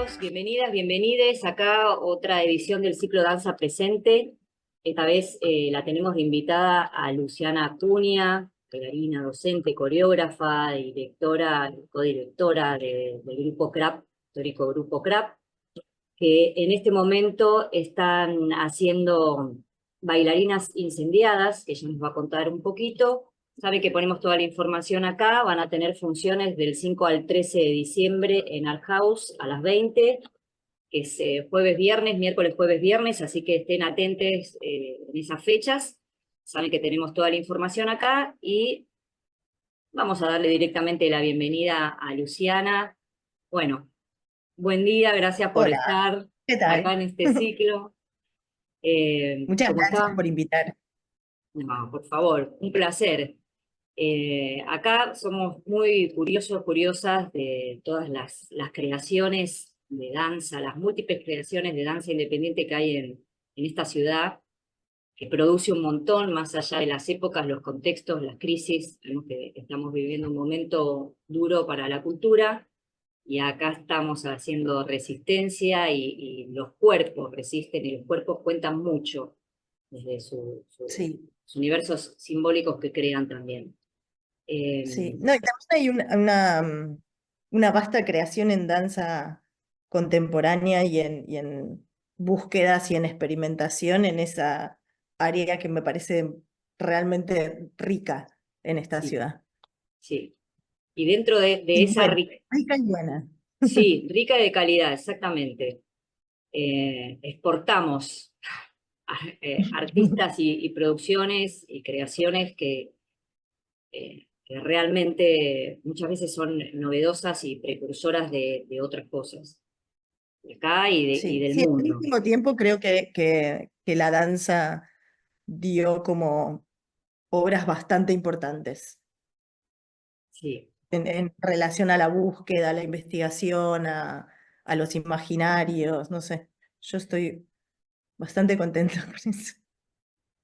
Bienvenidos, bienvenidas, bienvenides. Acá otra edición del ciclo Danza Presente. Esta vez la tenemos de invitada a Luciana Acuña, bailarina, docente, coreógrafa, directora, codirectora del grupo CRAP, histórico grupo CRAP, que en este momento están haciendo bailarinas incendiadas, que ella nos va a contar un poquito. Saben que ponemos toda la información acá, van a tener funciones del 5 al 13 de diciembre en Art House a las 20, que es jueves, viernes, miércoles, jueves, viernes, así que estén atentos en esas fechas. Saben que tenemos toda la información acá y vamos a darle directamente la bienvenida a Luciana. Bueno, buen día, gracias por Hola, estar ¿qué acá tal? en este ciclo. Muchas ¿Cómo gracias está? por invitar. No, por favor, un placer. Acá somos muy curiosos, curiosas de todas las creaciones de danza, las múltiples creaciones de danza independiente que hay en esta ciudad, que produce un montón más allá de las épocas, los contextos, las crisis. Sabemos que estamos viviendo un momento duro para la cultura y acá estamos haciendo resistencia y los cuerpos resisten y los cuerpos cuentan mucho desde Sí, sus universos simbólicos que crean también. sí. Eh, No, y también hay una vasta creación en danza contemporánea y en búsquedas y en experimentación en esa área que me parece realmente rica en esta sí, ciudad. sí. Y dentro de Y esa bueno, rica y buena. sí, rica de calidad, exactamente. Exportamos artistas y producciones y creaciones que realmente muchas veces son novedosas y precursoras de otras cosas, de acá y Sí, del sí, en el mundo. último tiempo creo que la danza dio como obras bastante importantes. Sí. En relación a la búsqueda, a la investigación, a los imaginarios, no sé. Yo estoy bastante contenta con eso.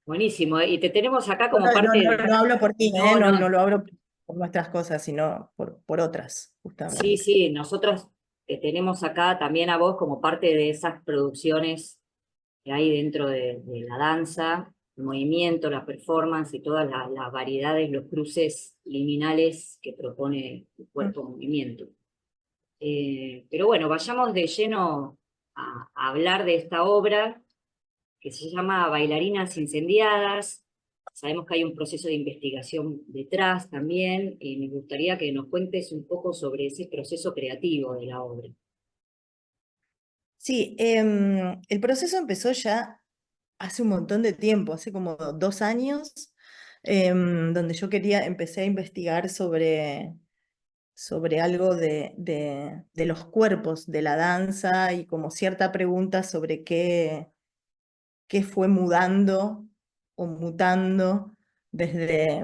Buenísimo. Y te tenemos acá No, como parte no hablo por ti, No, no no, lo hablo por nuestras cosas, sino por otras, sí, justamente. sí, nosotros te tenemos acá también a vos como parte de esas producciones que hay dentro de la danza, el movimiento, la performance y todas las variedades, los cruces liminales que propone el Mm. cuerpo-movimiento. Pero bueno, vayamos de lleno a hablar de esta obra que se llama Bailarinas Incendiadas. Sabemos que hay un proceso de investigación detrás también, y me gustaría que nos cuentes un poco sobre ese proceso creativo de la obra. Sí, el proceso empezó ya hace un montón de tiempo, hace como 2 años, donde yo empecé a investigar sobre algo de los cuerpos de la danza y como cierta pregunta sobre qué fue mudando o mutando desde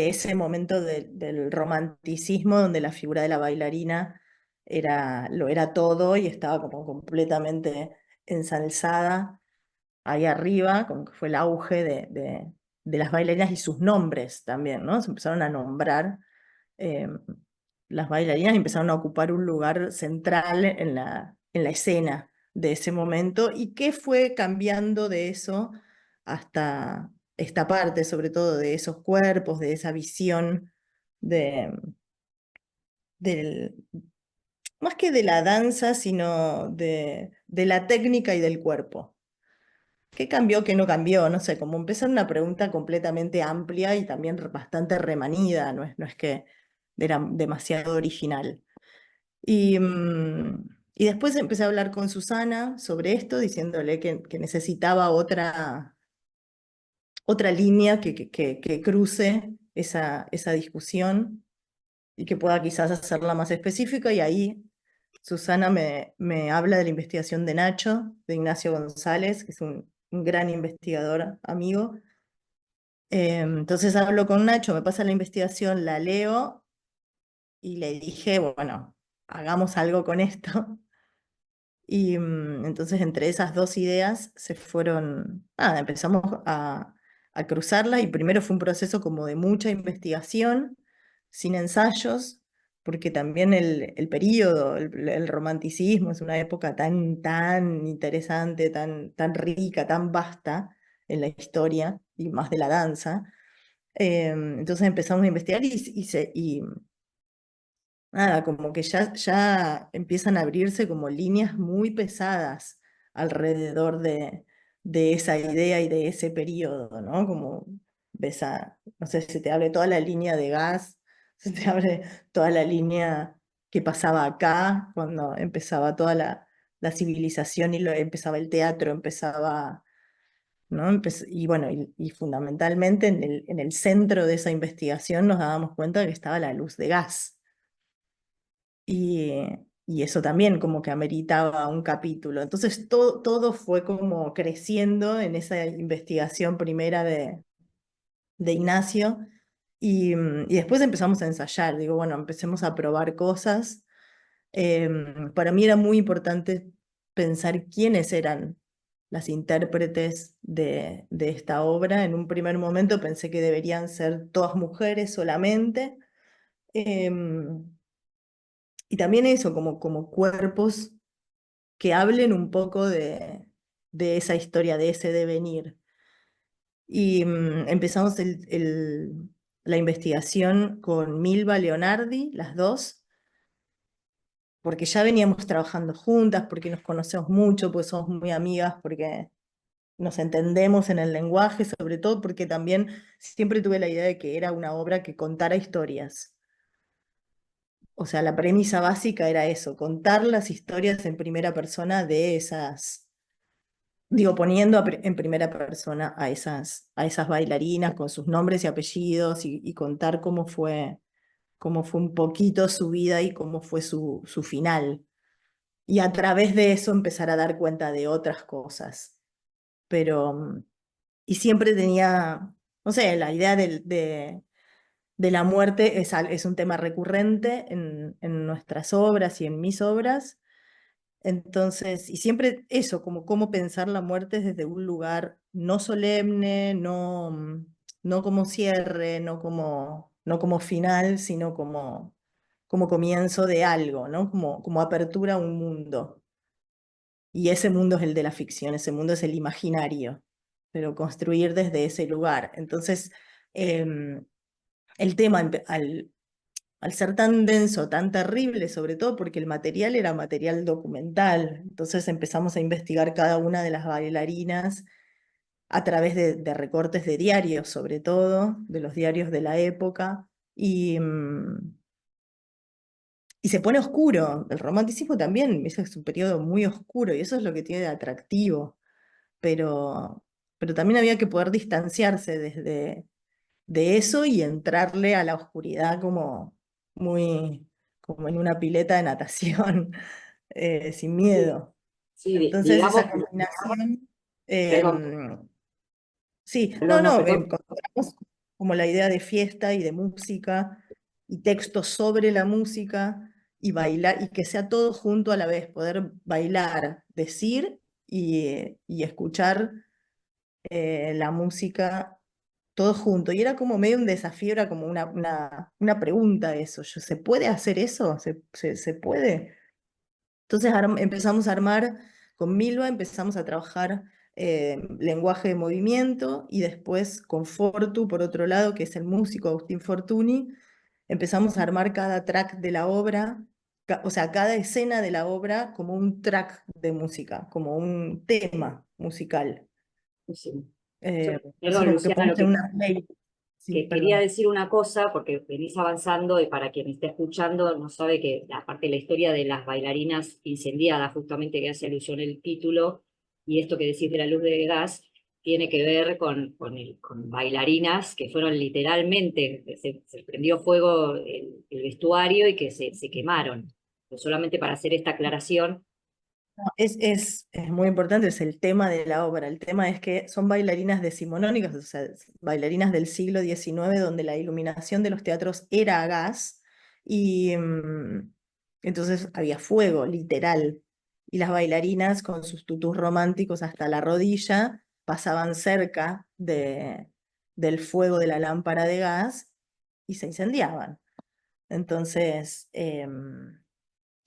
ese momento del romanticismo donde la figura de la bailarina lo era todo y estaba como completamente ensalzada ahí arriba, como que fue el auge de las bailarinas y sus nombres también, ¿no? Se empezaron a nombrar eh, las bailarinas y empezaron a ocupar un lugar central en la escena de ese momento y qué fue cambiando de eso hasta esta parte, sobre todo de esos cuerpos, de esa visión de, del, más que de la danza, sino de la técnica y del cuerpo. ¿Qué cambió, qué no cambió? No sé, como empezar una pregunta completamente amplia y también bastante remanida, no es que era demasiado original. Y después empecé a hablar con Susana sobre esto, diciéndole que necesitaba otra línea que cruce esa discusión y que pueda quizás hacerla más específica. Y ahí Susana me habla de la investigación de Nacho, de Ignacio González, que es un gran investigador amigo. Entonces hablo con Nacho, me pasa la investigación, la leo y le dije, bueno, hagamos algo con esto. Y entonces entre esas dos ideas se fueron, nada, empezamos a cruzarla y primero fue un proceso como de mucha investigación, sin ensayos, porque también el período, el romanticismo es una época tan interesante, tan rica, tan vasta en la historia, y más de la danza. Entonces empezamos a investigar y nada, como que ya empiezan a abrirse como líneas muy pesadas alrededor de esa idea y de ese periodo, ¿no? Como ves no sé, se te abre toda la línea de gas, se te abre toda la línea que pasaba acá, cuando empezaba toda la civilización y empezaba el teatro, empezaba, ¿no? Y bueno, y fundamentalmente en el centro de esa investigación nos dábamos cuenta de que estaba la luz de gas. Y eso también como que ameritaba un capítulo. Entonces todo fue como creciendo en esa investigación primera de Ignacio y después empezamos a ensayar. Digo, bueno, empecemos a probar cosas. Para mí era muy importante pensar quiénes eran las intérpretes de esta obra. En un primer momento pensé que deberían ser todas mujeres solamente. em, y también eso, como cuerpos que hablen un poco de esa historia, de ese devenir. Y empezamos la investigación con Milva Leonardi, las dos, porque ya veníamos trabajando juntas, porque nos conocemos mucho, porque somos muy amigas, porque nos entendemos en el lenguaje, sobre todo porque también siempre tuve la idea de que era una obra que contara historias. O sea, la premisa básica era eso, contar las historias en primera persona de esas, digo, poniendo en primera persona a esas bailarinas con sus nombres y apellidos y contar cómo fue un poquito su vida y cómo fue su final. Y a través de eso empezar a dar cuenta de otras cosas. Pero, y siempre tenía, no sé, la idea de la muerte es un tema recurrente en nuestras obras y en mis obras. Entonces, y siempre eso, como cómo pensar la muerte desde un lugar no solemne, no como cierre, no como final, sino como comienzo de algo, ¿no? Como apertura a un mundo. Y ese mundo es el de la ficción, ese mundo es el imaginario, pero construir desde ese lugar. Entonces, em, el tema, al ser tan denso, tan terrible, sobre todo porque el material era material documental, entonces empezamos a investigar cada una de las bailarinas a través de recortes de diarios, sobre todo, de los diarios de la época, y se pone oscuro. El romanticismo también es un periodo muy oscuro, y eso es lo que tiene de atractivo, pero, pero también había que poder distanciarse de eso y entrarle a la oscuridad muy, como en una pileta de natación, sin Sí, miedo. sí, Entonces digamos, esa combinación, perdón, sí, no, no, perdón. encontramos como la idea de fiesta y de música y textos sobre la música y bailar, y que sea todo junto a la vez, poder bailar, decir y escuchar la música todo junto. Y era como medio un desafío, era como una pregunta eso. ¿Se puede hacer eso? ¿Se puede? Entonces empezamos a armar, con Milva empezamos a trabajar lenguaje de movimiento y después con Fortu, por otro lado, que es el músico Agustín Fortuny, empezamos a armar cada track de la obra, o sea, cada escena de la obra como un track de música, como un tema musical. Sí. Entonces Perdón, como que Luciana, ponemos en una play. Sí, que quería perdón. decir una cosa, porque venís avanzando y para quien esté escuchando no sabe que aparte de la historia de las bailarinas incendiadas, justamente que hace alusión el título, y esto que decís de la luz de gas, tiene que ver con bailarinas que fueron literalmente, se prendió fuego el vestuario y que se quemaron. Pues solamente para hacer esta aclaración. No, es muy importante, es el tema de la obra. El tema es que son bailarinas decimonónicas, o sea, bailarinas del siglo XIX, donde la iluminación de los teatros era a gas, y entonces había fuego, literal. Y las bailarinas, con sus tutús románticos hasta la rodilla, pasaban cerca del fuego de la lámpara de gas y se incendiaban. Entonces,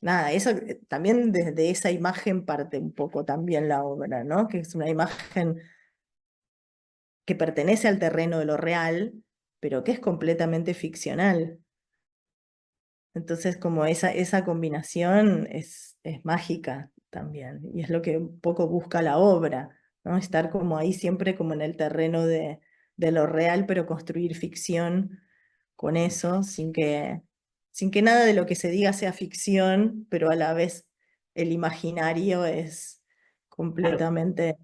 nada, eso también desde esa imagen parte un poco también la obra, ¿no? Que es una imagen que pertenece al terreno de lo real, pero que es completamente ficcional. Entonces, como esa combinación es mágica también, y es lo que un poco busca la obra, ¿no? Estar como ahí siempre como en el terreno de lo real, pero construir ficción con eso, sin que nada de lo que se diga sea ficción, pero a la vez el imaginario es Claro, completamente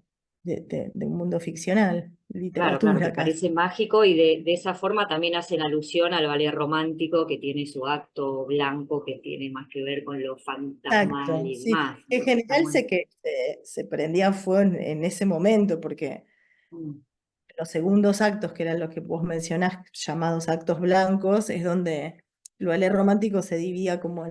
de un mundo ficcional, claro, claro, que literatura casi. parece mágico y de esa forma también hacen alusión al ballet romántico que tiene su acto blanco, que tiene más que ver con lo fantasmal Exacto, y sí. demás, En ¿no? Está general bueno. sé que se prendía fuego en ese momento, porque Mm, los segundos actos, que eran los que vos mencionás, llamados actos blancos, es donde el ballet romántico se dividía como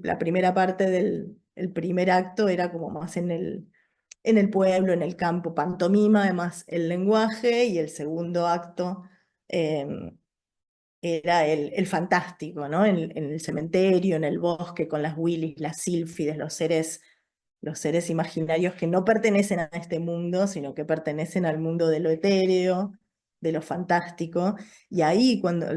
la primera parte del el primer acto, era como más en el pueblo, en el campo, pantomima, además el lenguaje, y el segundo acto em, era el fantástico, ¿no? En el cementerio, en el bosque, con las Willis, las sílfides, los seres imaginarios que no pertenecen a este mundo, sino que pertenecen al mundo de lo etéreo, de lo fantástico. Y ahí, cuando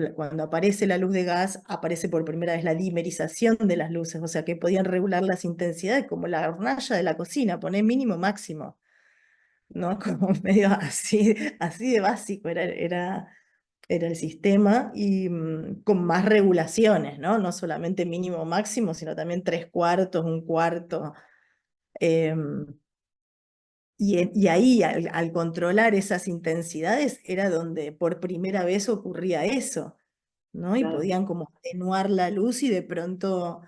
aparece la luz de gas, aparece por primera vez la dimerización de las luces, o sea que podían regular las intensidades, como la hornalla de la cocina, poner mínimo, máximo, ¿no? Como medio así de básico era el sistema, y con más regulaciones, ¿no? No solamente mínimo máximo, sino también tres cuartos, un cuarto. em, y ahí, al controlar esas intensidades, era donde por primera vez ocurría eso, ¿no? Y claro. podían como atenuar la luz y de pronto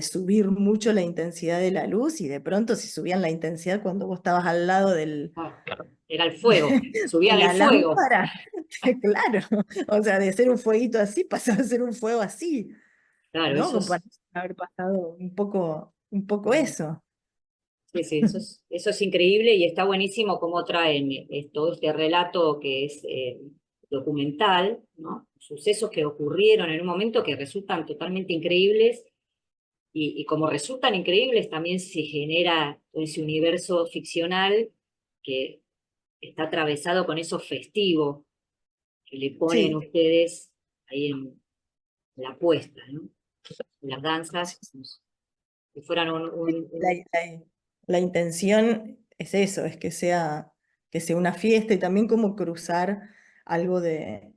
subir mucho la intensidad de la luz, y de pronto si subían la intensidad cuando vos estabas al lado Ah, era el fuego, de subían el la fuego. lámpara, claro, o sea, de ser un fueguito así pasaba a ser un fuego así, Claro, ¿no? eso Como para es. haber pasado un poco eso. Sí, sí, eso es increíble y está buenísimo cómo traen todo este relato que es documental, ¿no? Sucesos que ocurrieron en un momento que resultan totalmente increíbles y como resultan increíbles también se genera todo ese universo ficcional que está atravesado con eso festivo que le ponen Sí, ustedes ahí en la puesta, ¿no? En las sí, danzas, sí. como si fueran La, la- la intención es eso, es que sea una fiesta, y también como cruzar algo de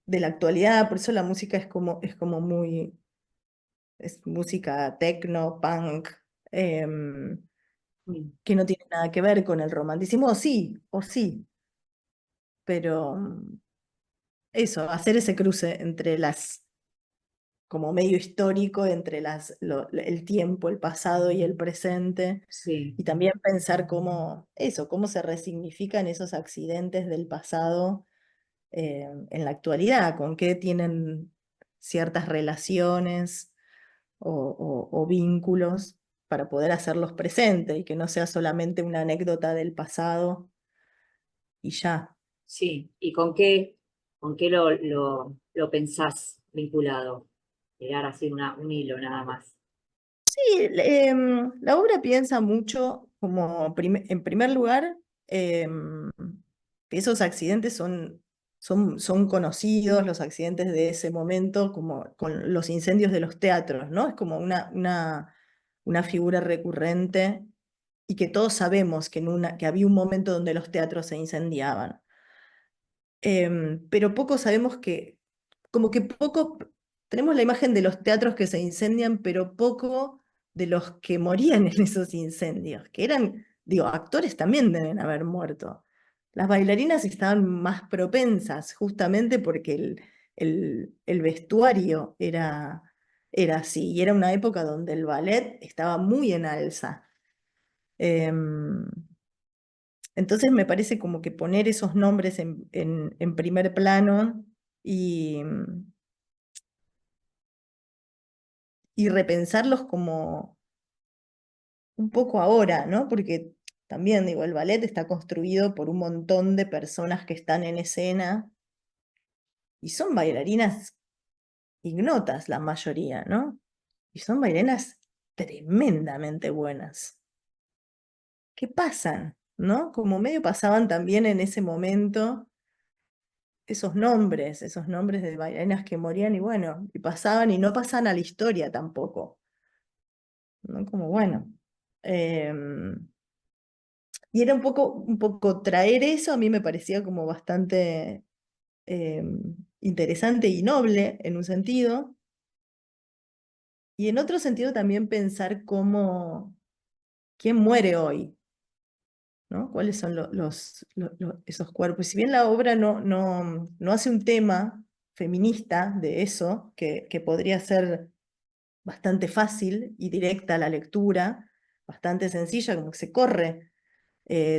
la actualidad. Por eso la música es como es música techno, punk, em, que no tiene nada que ver con el romanticismo, o sí, pero eso, hacer ese cruce entre como medio histórico, entre el tiempo, el pasado y el presente, sí, y también pensar cómo se resignifican esos accidentes del pasado en la actualidad, con qué tienen ciertas relaciones o vínculos para poder hacerlos presentes, y que no sea solamente una anécdota del pasado y ya. sí. ¿Y con qué lo pensás vinculado? Pegar así un hilo nada más. Sí, la obra piensa mucho como, en primer lugar, que esos accidentes son conocidos, los accidentes de ese momento, como con los incendios de los teatros, ¿no? Es como una figura recurrente, y que todos sabemos que había un momento donde los teatros se incendiaban. Pero poco sabemos como que poco, tenemos la imagen de los teatros que se incendian, pero poco de los que morían en esos incendios, que eran, digo, actores también deben haber muerto. Las bailarinas estaban más propensas, justamente porque el vestuario era así, y era una época donde el ballet estaba muy en alza. Em, entonces me parece como que poner esos nombres en primer plano, y repensarlos como un poco ahora, ¿no? Porque también, digo, el ballet está construido por un montón de personas que están en escena, y son bailarinas ignotas la mayoría, ¿no? Y son bailarinas tremendamente buenas. ¿Qué pasan? ¿No? Como medio pasaban también en ese momento esos nombres de bailarinas que morían y bueno, y pasaban y no pasan a la historia tampoco, ¿no? Como bueno. Y era un poco traer eso, a mí me parecía como bastante interesante y noble en un sentido, y en otro sentido también pensar cómo, quién muere hoy, ¿no? ¿Cuáles son esos cuerpos? Si bien la obra no hace un tema feminista de eso, que podría ser bastante fácil y directa a la lectura, bastante sencilla, como que se corre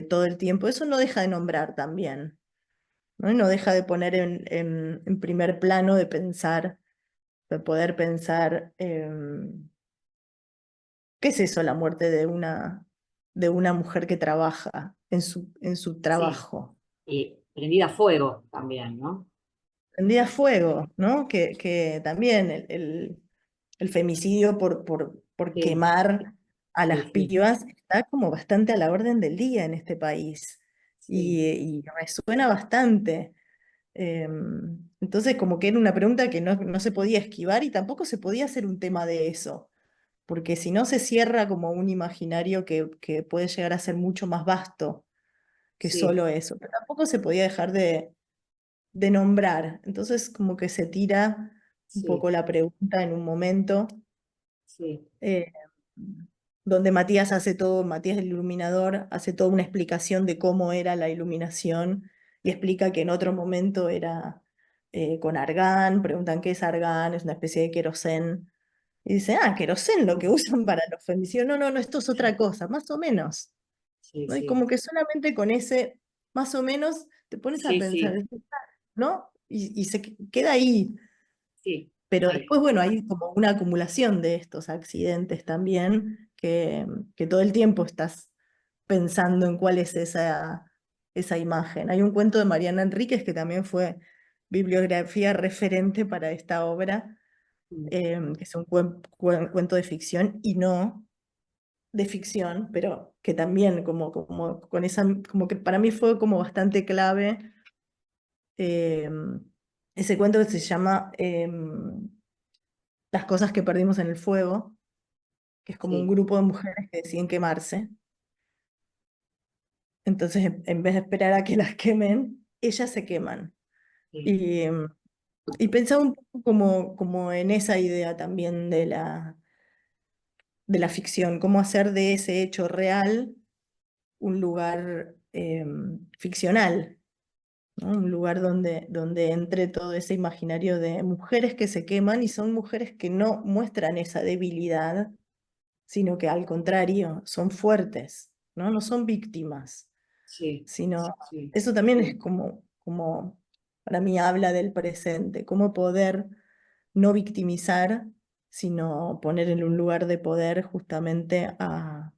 todo el tiempo, eso no deja de nombrar también, ¿no? Y no deja de poner en primer plano de pensar, de poder pensar, ¿qué es eso, la muerte de una mujer que trabaja en su Sí, trabajo? y prendida a fuego también, ¿no? Prendida a fuego, ¿no? Que también el femicidio por Sí, quemar a sí, las sí, pibas está como bastante a la orden del día en este país sí, y resuena bastante. Entonces como que era una pregunta que no se podía esquivar y tampoco se podía hacer un tema de eso, porque si no se cierra como un imaginario que puede llegar a ser mucho más vasto que sí, solo eso, pero tampoco se podía dejar de nombrar. Entonces como que se tira un sí, poco la pregunta en un momento sí, eh, donde Matías hace todo, Matías el iluminador, hace toda una explicación de cómo era la iluminación y explica que en otro momento era con argán, preguntan qué es argán, es una especie de querosén. Y dice, querosén, lo que usan para los femicidios. No, esto es otra cosa, más o menos. sí, ¿No? Y sí, como que solamente con ese, más o menos, te pones a sí, pensar, sí, ¿no? Y queda ahí. sí, Pero ahí, después, bueno, hay como una acumulación de estos accidentes también, que todo el tiempo estás pensando en cuál es esa imagen. Hay un cuento de Mariana Enríquez que también fue bibliografía referente para esta obra, mm, que es un cuento de ficción y no de ficción, pero que también como con esa, como que para mí fue como bastante clave eh, ese cuento que se llama Las cosas que perdimos en el fuego, que es como un sí, grupo de mujeres que deciden quemarse. Entonces, en vez de esperar a que las quemen, ellas se queman. sí, Y, y pensaba un poco como en esa idea también de la ficción, cómo hacer de ese hecho real un lugar ficcional, ¿no? Un lugar donde entre todo ese imaginario de mujeres que se queman y son mujeres que no muestran esa debilidad, sino que al contrario, son fuertes, ¿no? No son víctimas, sí, sino sí, eso también es como para mí habla del presente, cómo poder no victimizar, sino poner en un lugar de poder justamente a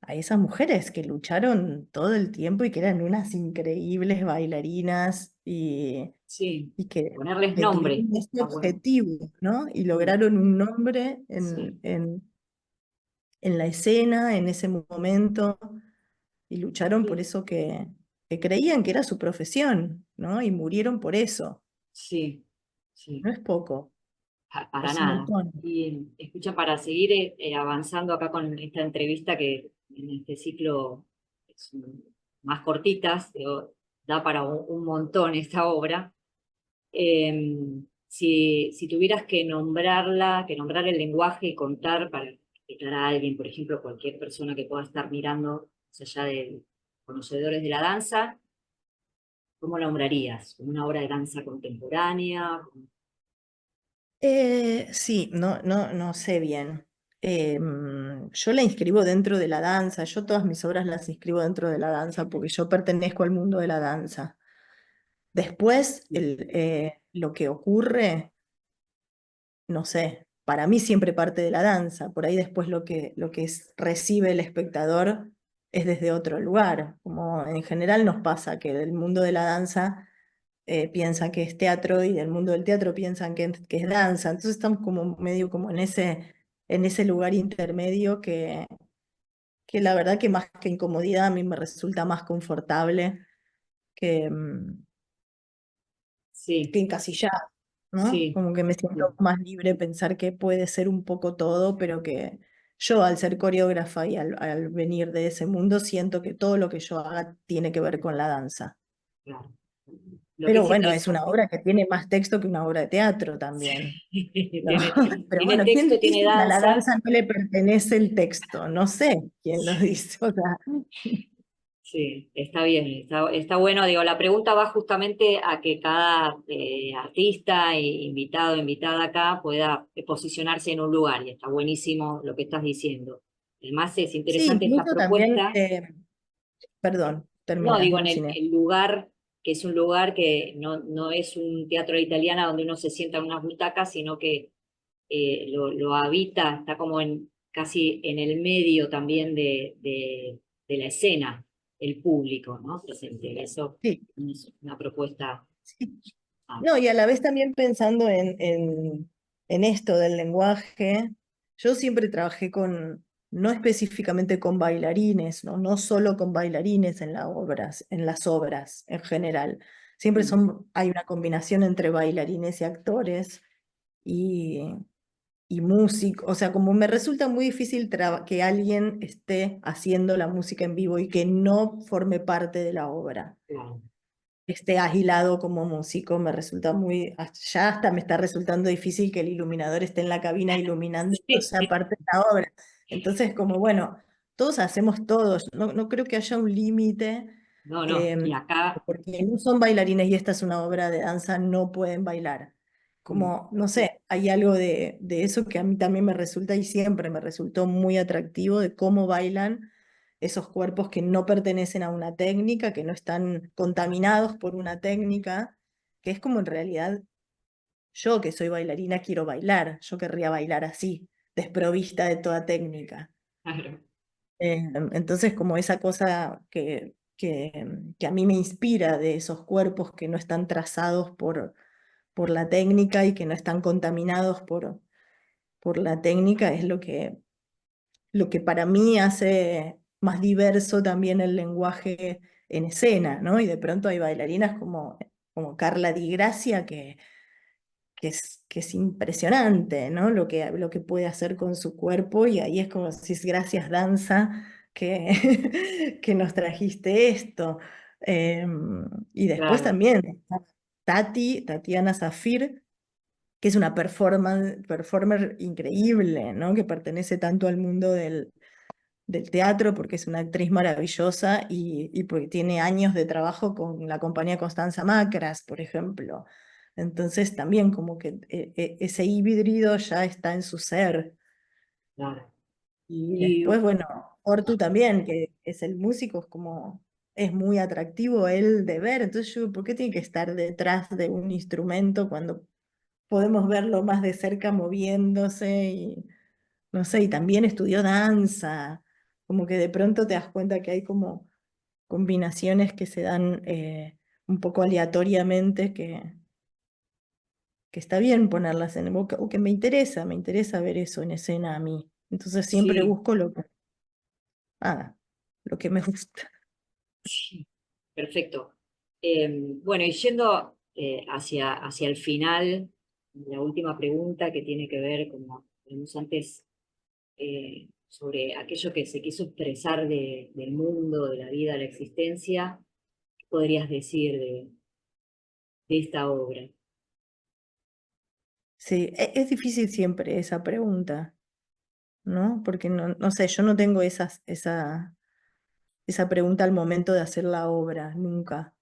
esas mujeres que lucharon todo el tiempo y que eran unas increíbles bailarinas sí, y ponerles que tuvieron nombre, este está bueno, objetivo, ¿no? Y mm, lograron un nombre sí, en la escena, en ese momento, y lucharon por sí, eso que creían que era su profesión, ¿no? Y murieron por eso. sí, sí. No es poco, Para es un nada. montón. Y escucha, para seguir avanzando acá con esta entrevista que en este ciclo es más cortitas, digo, da para un montón esta obra. Si tuvieras que nombrarla, que nombrar el lenguaje y contar para explicar a alguien, por ejemplo, cualquier persona que pueda estar mirando, más allá de conocedores de la danza, ¿cómo la nombrarías? ¿Como una obra de danza contemporánea? Sí, no sé bien. Yo la inscribo dentro de la danza, yo todas mis obras las inscribo dentro de la danza porque yo pertenezco al mundo de la danza. Después, lo que ocurre, no sé, para mí siempre parte de la danza, por ahí después recibe el espectador es desde otro lugar, como en general nos pasa que del mundo de la danza piensa que es teatro y del mundo del teatro piensan que es danza. Entonces estamos como medio como en ese lugar intermedio que la verdad que más que incomodidad a mí me resulta más confortable que, que Sí, encasillado, ¿no? sí, Como que me siento sí, más libre pensar que puede ser un poco todo, pero que yo al ser coreógrafa y al venir de ese mundo siento que todo lo que yo haga tiene que ver con la danza. claro. Lo que Pero es bueno, es una interesante, obra que tiene más texto que una obra de teatro también, ¿no? tiene, Pero tiene bueno, ¿quién texto, dice tiene que a la danza. danza no le pertenece el texto? No sé quién lo dice. O sea, Sí, está bien, está bueno. Digo, la pregunta va justamente a que cada artista, invitado, invitada acá pueda posicionarse en un lugar y está buenísimo lo que estás diciendo. Además es sí, interesante esta incluso también, propuesta. perdón, No, termina, digo, en Lucine. el lugar, que es un lugar que no es un teatro de italiana donde uno se sienta en unas butacas, sino que lo habita, está como casi en el medio también de la escena, el público, ¿no? Presente. Eso Sí, es una propuesta. sí. Ah, No, y a la vez también pensando en esto del lenguaje, yo siempre trabajé no específicamente con bailarines, ¿no? No solo con bailarines en las obras en general. Siempre mm, hay una combinación entre bailarines y actores y, y músicos. O sea, como me resulta muy difícil que alguien esté haciendo la música en vivo y que no forme parte de la obra claro. esté agilado como músico, me resulta ya hasta me está resultando difícil que el iluminador esté en la cabina iluminando, o sea, Sí. parte de la obra. Entonces, como bueno, todos hacemos todos, no creo que haya un límite, No, no. eh, Y acá, porque no son bailarines y esta es una obra de danza, no pueden bailar. mm, Como, no sé, hay algo de eso que a mí también me resulta y siempre me resultó muy atractivo de cómo bailan esos cuerpos que no pertenecen a una técnica, que no están contaminados por una técnica, que es como en realidad yo que soy bailarina quiero bailar, yo querría bailar así, desprovista de toda técnica. claro. Entonces como esa cosa que a mí me inspira de esos cuerpos que no están trazados por la técnica y que no están contaminados por la técnica es lo que para mí hace más diverso también el lenguaje en escena, ¿no? Y de pronto hay bailarinas como Carla Di Gracia que es impresionante, ¿no? Lo que puede hacer con su cuerpo y ahí es como si es gracias danza que nos trajiste esto. Y después Claro. también está Tatiana Zafir, que es una performer increíble, ¿no? Que pertenece tanto al mundo del teatro, porque es una actriz maravillosa y porque tiene años de trabajo con la compañía Constanza Macras, por ejemplo. Entonces también como que ese híbrido ya está en su ser. Claro. Y Y después, bueno, Ortu también, que es el músico, es muy atractivo él de ver. Entonces yo, ¿por qué tiene que estar detrás de un instrumento cuando podemos verlo más de cerca moviéndose? Y no sé, y también estudió danza, como que de pronto te das cuenta que hay como combinaciones que se dan un poco aleatoriamente que está bien ponerlas en boca, o que me interesa ver eso en escena a mí. Entonces siempre sí, busco lo que me gusta. sí, perfecto. Bueno, y yendo hacia el final, la última pregunta que tiene que ver, como vimos antes, sobre aquello que se quiso expresar del mundo, de la vida, de la existencia, ¿qué podrías decir de esta obra? Sí, es difícil siempre esa pregunta, ¿no? Porque no sé, yo no tengo esa pregunta al momento de hacer la obra, nunca.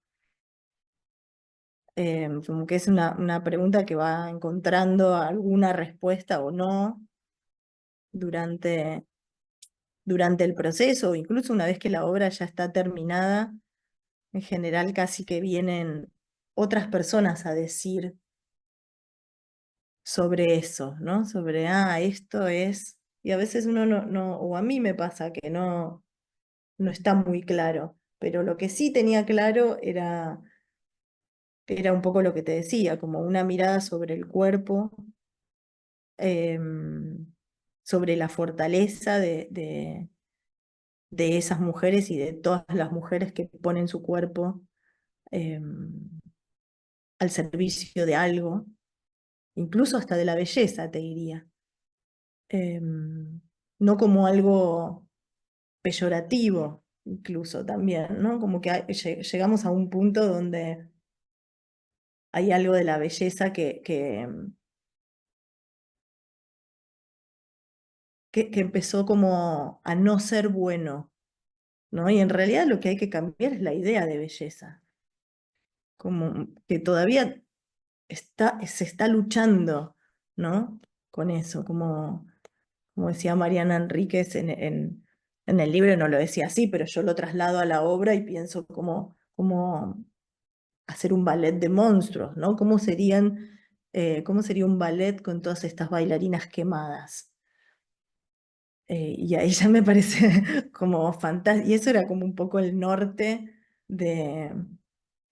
Como que es una pregunta que va encontrando alguna respuesta o no durante, durante el proceso, o incluso una vez que la obra ya está terminada, en general casi que vienen otras personas a decir sobre eso, ¿no? Sobre, esto es, y a veces uno o a mí me pasa que no está muy claro, pero lo que sí tenía claro era un poco lo que te decía, como una mirada sobre el cuerpo, em, sobre la fortaleza de esas mujeres y de todas las mujeres que ponen su cuerpo em, al servicio de algo, incluso hasta de la belleza, te diría. No como algo peyorativo, incluso también, ¿no? Como que llegamos a un punto donde hay algo de la belleza que empezó como a no ser bueno, ¿no? Y en realidad lo que hay que cambiar es la idea de belleza, como que todavía se está luchando, ¿no? Con eso, como decía Mariana Enríquez en el libro, no lo decía así, pero yo lo traslado a la obra y pienso como hacer un ballet de monstruos, ¿no? Cómo sería un ballet con todas estas bailarinas quemadas? Y ahí ya me parece como fantástico, y eso era como un poco el norte de,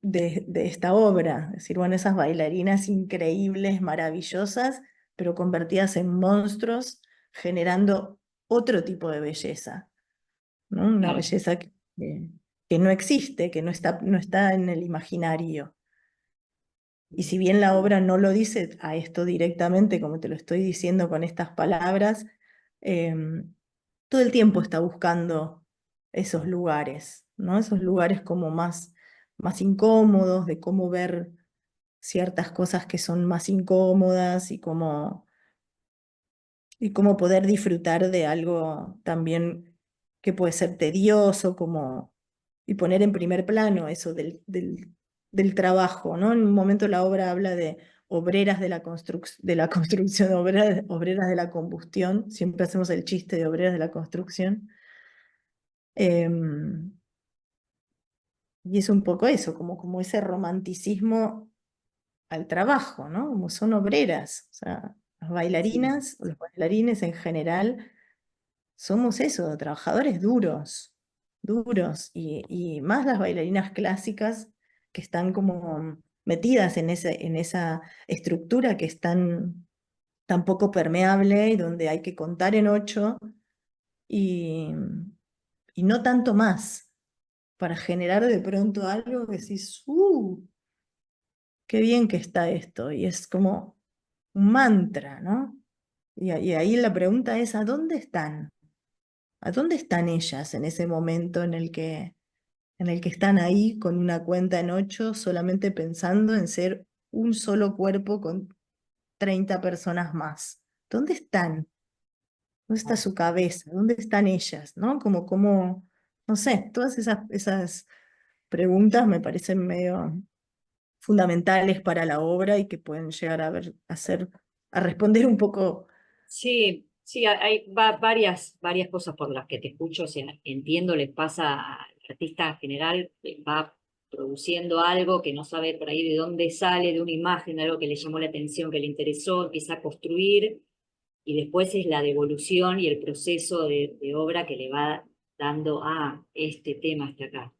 de esta obra, es decir, bueno, esas bailarinas increíbles, maravillosas, pero convertidas en monstruos, generando otro tipo de belleza, ¿no? Una Claro. belleza que no existe, que no está en el imaginario. Y si bien la obra no lo dice a esto directamente, como te lo estoy diciendo con estas palabras, todo el tiempo está buscando esos lugares, ¿no? Esos lugares como más incómodos, de cómo ver ciertas cosas que son más incómodas y cómo poder disfrutar de algo también que puede ser tedioso, y poner en primer plano eso del trabajo, ¿no? En un momento la obra habla de obreras de la construcción, obreras de la combustión, siempre hacemos el chiste de obreras de la construcción. Em, y es un poco eso, como ese romanticismo al trabajo, ¿no? Como son obreras, o sea, las Sí. bailarinas, o los bailarines en general, somos eso, trabajadores duros, duros, y más las bailarinas clásicas que están como metidas en esa estructura que es tan poco permeable y donde hay que contar en ocho y, y no tanto más, para generar de pronto algo que decís, qué bien que está esto, y es como un mantra, ¿no? Y ahí la pregunta es, ¿a dónde están? ¿A dónde están ellas en ese momento en el que están ahí con una cuenta en ocho, solamente pensando en ser un solo cuerpo con 30 personas más? ¿Dónde están? ¿Dónde está su cabeza? ¿Dónde están ellas? ¿No? No sé, todas esas preguntas me parecen medio fundamentales para la obra y que pueden llegar a responder un poco. Sí, sí, hay varias cosas por las que te escucho, o sea, entiendo, les pasa al artista en general, va produciendo algo que no sabe por ahí de dónde sale, de una imagen, de algo que le llamó la atención, que le interesó, empieza a construir, y después es la devolución y el proceso de obra que le va dando, este tema está acá.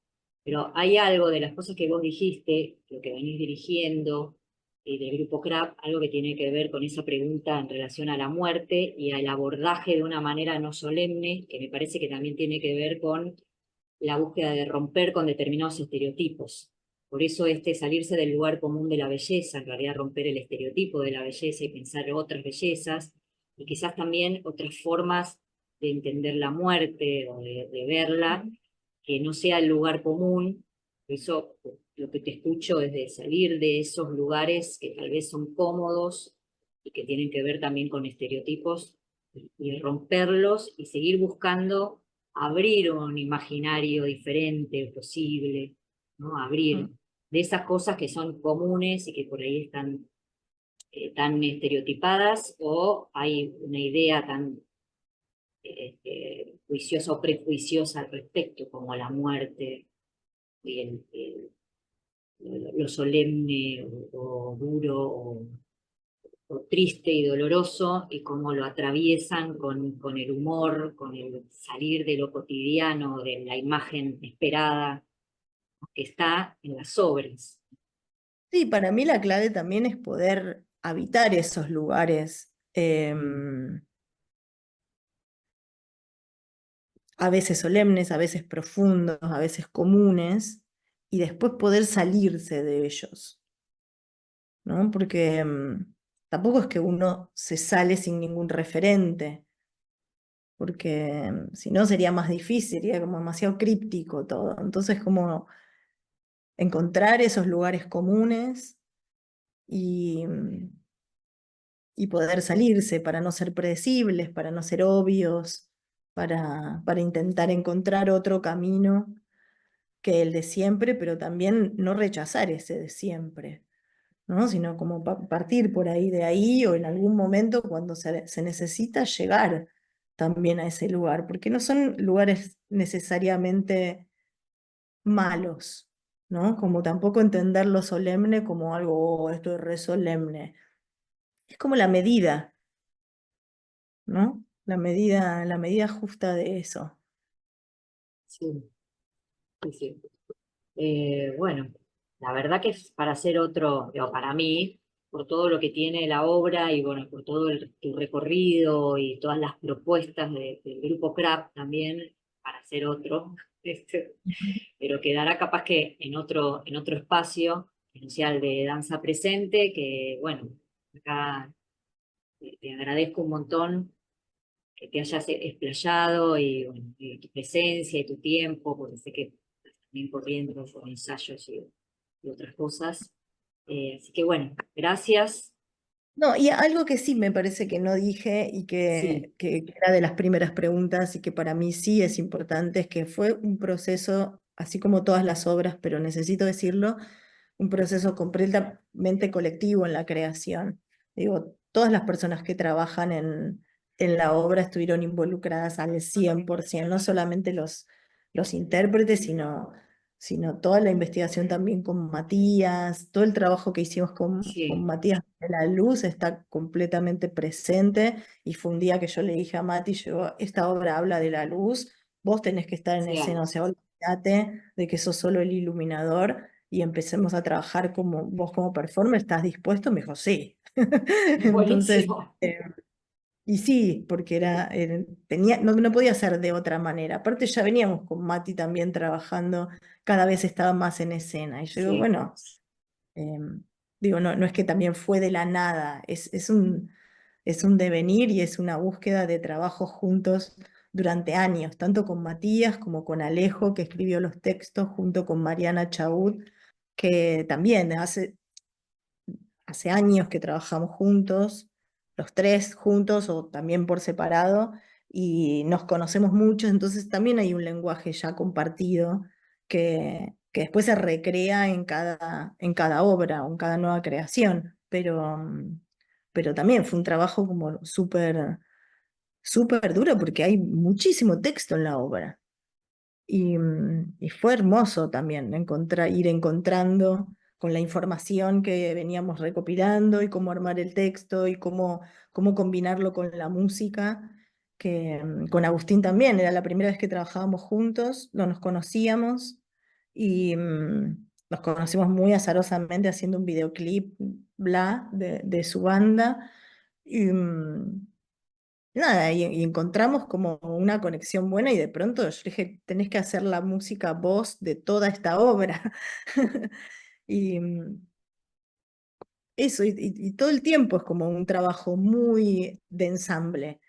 Pero hay algo de las cosas que vos dijiste, lo que venís dirigiendo, del grupo CRAP, algo que tiene que ver con esa pregunta en relación a la muerte y al abordaje de una manera no solemne, que me parece que también tiene que ver con la búsqueda de romper con determinados estereotipos. Por eso salirse del lugar común de la belleza, en realidad romper el estereotipo de la belleza y pensar otras bellezas, y quizás también otras formas de entender la muerte o de verla, que no sea el lugar común. Por eso lo que te escucho es de salir de esos lugares que tal vez son cómodos y que tienen que ver también con estereotipos y romperlos y seguir buscando abrir un imaginario diferente, posible, ¿no? Abrir de esas cosas que son comunes y que por ahí están tan estereotipadas o hay una idea tan juiciosa o prejuiciosa al respecto, como la muerte y lo solemne o duro o triste y doloroso, y cómo lo atraviesan con el humor, con el salir de lo cotidiano, de la imagen esperada que está en las obras. Sí, para mí la clave también es poder habitar esos lugares, a veces solemnes, a veces profundos, a veces comunes, y después poder salirse de ellos, ¿no? Porque tampoco es que uno se sale sin ningún referente, porque si no sería más difícil, sería como demasiado críptico todo. Entonces, como encontrar esos lugares comunes y, y poder salirse para no ser predecibles, para no ser obvios, para intentar encontrar otro camino que el de siempre, pero también no rechazar ese de siempre, ¿no? Sino como partir por ahí de ahí o en algún momento cuando se necesita llegar también a ese lugar, porque no son lugares necesariamente malos, ¿no? Como tampoco entender lo solemne como algo, "Oh, esto es re solemne". Es como ¿no? La medida justa de eso. Sí, sí, sí. Bueno, la verdad que es para hacer otro, digo, para mí, por todo lo que tiene la obra y bueno, por todo tu recorrido y todas las propuestas del grupo CRAP también, para hacer otro, pero quedará capaz que en otro espacio, que no sea el de danza presente, que bueno, acá te agradezco un montón que te hayas explayado y, bueno, y tu presencia y tu tiempo, porque sé que estás también corriendo por ensayos y otras cosas. Así que bueno, gracias. No, y algo que sí me parece que no dije y Sí, que era de las primeras preguntas y que para mí sí es importante, es que fue un proceso, así como todas las obras, pero necesito decirlo, un proceso completamente colectivo en la creación. Digo, todas las personas que trabajan en la obra estuvieron involucradas al 100%, no solamente los intérpretes, sino toda la investigación también con Matías, todo el trabajo que hicimos con sí, Matías de la Luz está completamente presente, y fue un día que yo le dije a Mati, yo, esta obra habla de la luz, vos tenés que estar en sí, escena, o sea, olvídate de que sos solo el iluminador y empecemos a trabajar como vos como performer, ¿estás dispuesto? Me dijo, sí. Entonces, buenísimo. y sí, porque no podía ser de otra manera. Aparte ya veníamos con Mati también trabajando, cada vez estaba más en escena. Y yo digo, Sí, bueno, digo, no es que también fue de la nada, es un devenir y es una búsqueda de trabajo juntos durante años, tanto con Matías como con Alejo, que escribió los textos, junto con Mariana Chaud, que también hace años que trabajamos juntos, los tres juntos o también por separado, y nos conocemos mucho, entonces también hay un lenguaje ya compartido que después se recrea en cada obra o en cada nueva creación, pero también fue un trabajo como súper duro porque hay muchísimo texto en la obra. Y fue hermoso también ir encontrando con la información que veníamos recopilando y cómo armar el texto y cómo combinarlo con la música, que con Agustín también, era la primera vez que trabajábamos juntos, no nos conocíamos y nos conocimos muy azarosamente haciendo un videoclip, bla, de su banda. Y, nada, y encontramos como una conexión buena y de pronto yo dije, tenés que hacer la música vos de toda esta obra. Y eso, y todo el tiempo es como un trabajo muy de ensamble.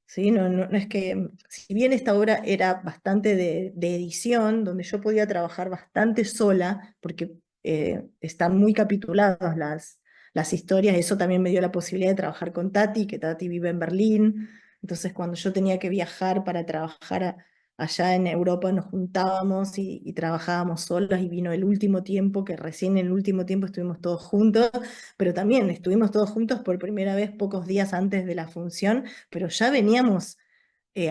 ¿Sí? No es que, si bien esta obra era bastante de edición, donde yo podía trabajar bastante sola, porque están muy capituladas las historias, eso también me dio la posibilidad de trabajar con Tati, que Tati vive en Berlín, entonces cuando yo tenía que viajar para trabajar allá en Europa, nos juntábamos y trabajábamos solas, y vino el último tiempo, que recién en el último tiempo estuvimos todos juntos, pero también estuvimos todos juntos por primera vez pocos días antes de la función, pero ya veníamos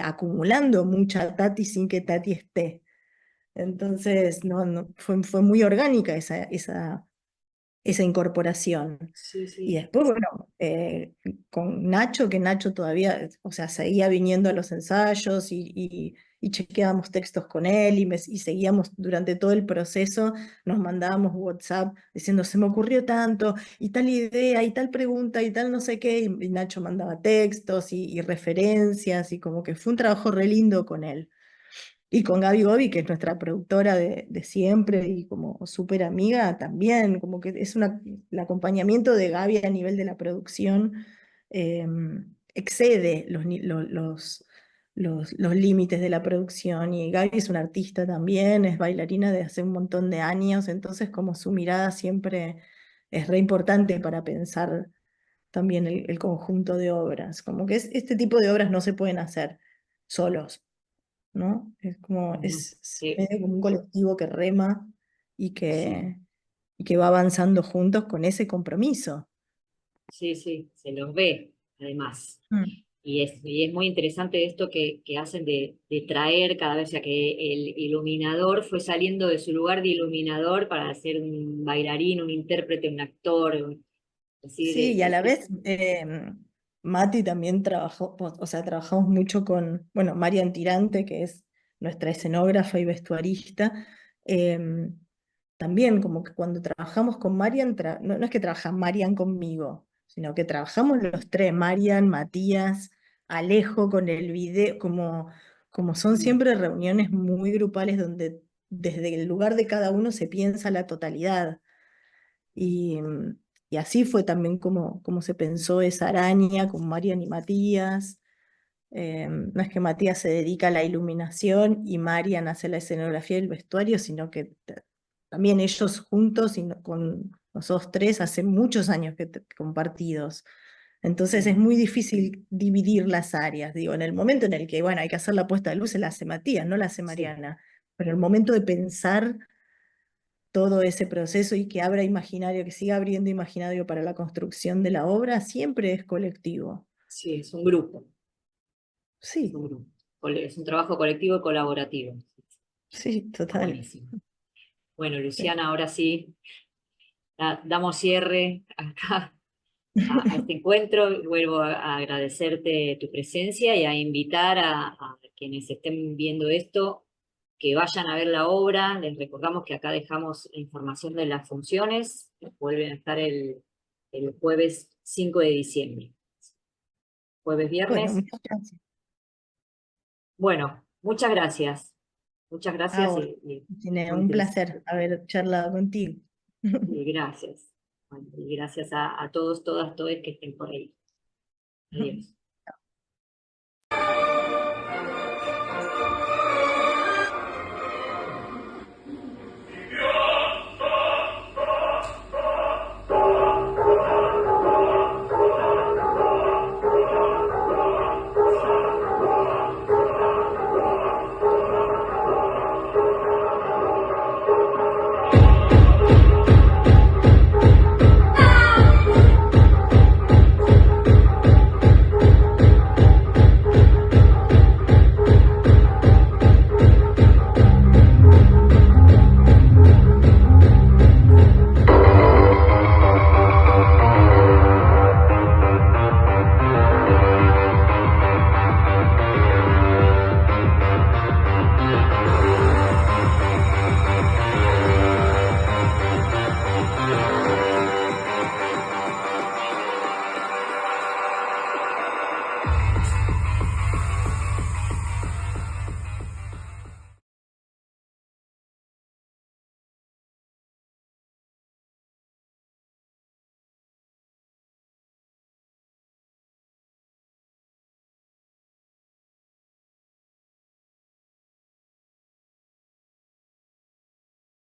acumulando mucha Tati sin que Tati esté. Entonces, fue muy orgánica esa incorporación. sí, Y sí. después, bueno, con Nacho, que Nacho todavía, o sea, seguía viniendo a los ensayos y chequeábamos textos con él y seguíamos durante todo el proceso, nos mandábamos WhatsApp diciendo, se me ocurrió tanto, y tal idea, y tal pregunta, y tal no sé qué, y Nacho mandaba textos y referencias, y como que fue un trabajo re lindo con él. Y con Gaby Gobi, que es nuestra productora de siempre y como súper amiga también, como que es el acompañamiento de Gaby a nivel de la producción eh, excede los límites de la producción. Y Gaby es una artista también, es bailarina de hace un montón de años, entonces como su mirada siempre es re importante para pensar también el conjunto de obras. Como que este tipo de obras no se pueden hacer solos, ¿no? Es como, Ujú. es Sí, medio como un colectivo que rema y sí, que, y que va avanzando juntos con ese compromiso. sí, sí, se los ve, además. Mm. Y es muy interesante esto que hacen de traer cada vez, ya que el iluminador fue saliendo de su lugar de iluminador para ser un bailarín, un intérprete, un actor, así Sí, y a la de- vez Mati también trabajó, o sea, trabajamos mucho con, bueno, Marian Tirante, que es nuestra escenógrafa y vestuarista. em, También como que cuando trabajamos con Marian, no, no es que trabaja Marian conmigo, sino que trabajamos los tres, Marian, Matías, Alejo con el video, como son siempre reuniones muy grupales donde desde el lugar de cada uno se piensa la totalidad. Y, y así fue también como se pensó esa araña con Marian y Matías. No es que Matías se dedica a la iluminación y Marian hace la escenografía y el vestuario, sino que también ellos juntos y con nosotros tres hace muchos años que compartidos. Entonces es Mm, muy difícil dividir las áreas. Digo, en el momento en el que, bueno, hay que hacer la puesta de luz, se la hace Matías, no la hace sí, Mariana. Pero el momento de pensar todo ese proceso y que abra imaginario, que siga abriendo imaginario para la construcción de la obra, siempre es colectivo. sí, es un grupo, es Sí, un grupo. Es un trabajo colectivo y colaborativo. sí, Está total. buenísimo. Bueno, Sí. Luciana, ahora sí, damos cierre acá a este encuentro. Vuelvo a agradecerte tu presencia y a invitar a quienes estén viendo esto que vayan a ver la obra. Les recordamos que acá dejamos la información de las funciones. Vuelven a estar el jueves 5 de diciembre. Jueves, Bueno, viernes. muchas gracias. Bueno, muchas gracias. Muchas gracias Ahora, tiene muy un interesante. placer haber charlado contigo. Y gracias. Bueno, y gracias a todos, todas, todos que estén por ahí. Adiós.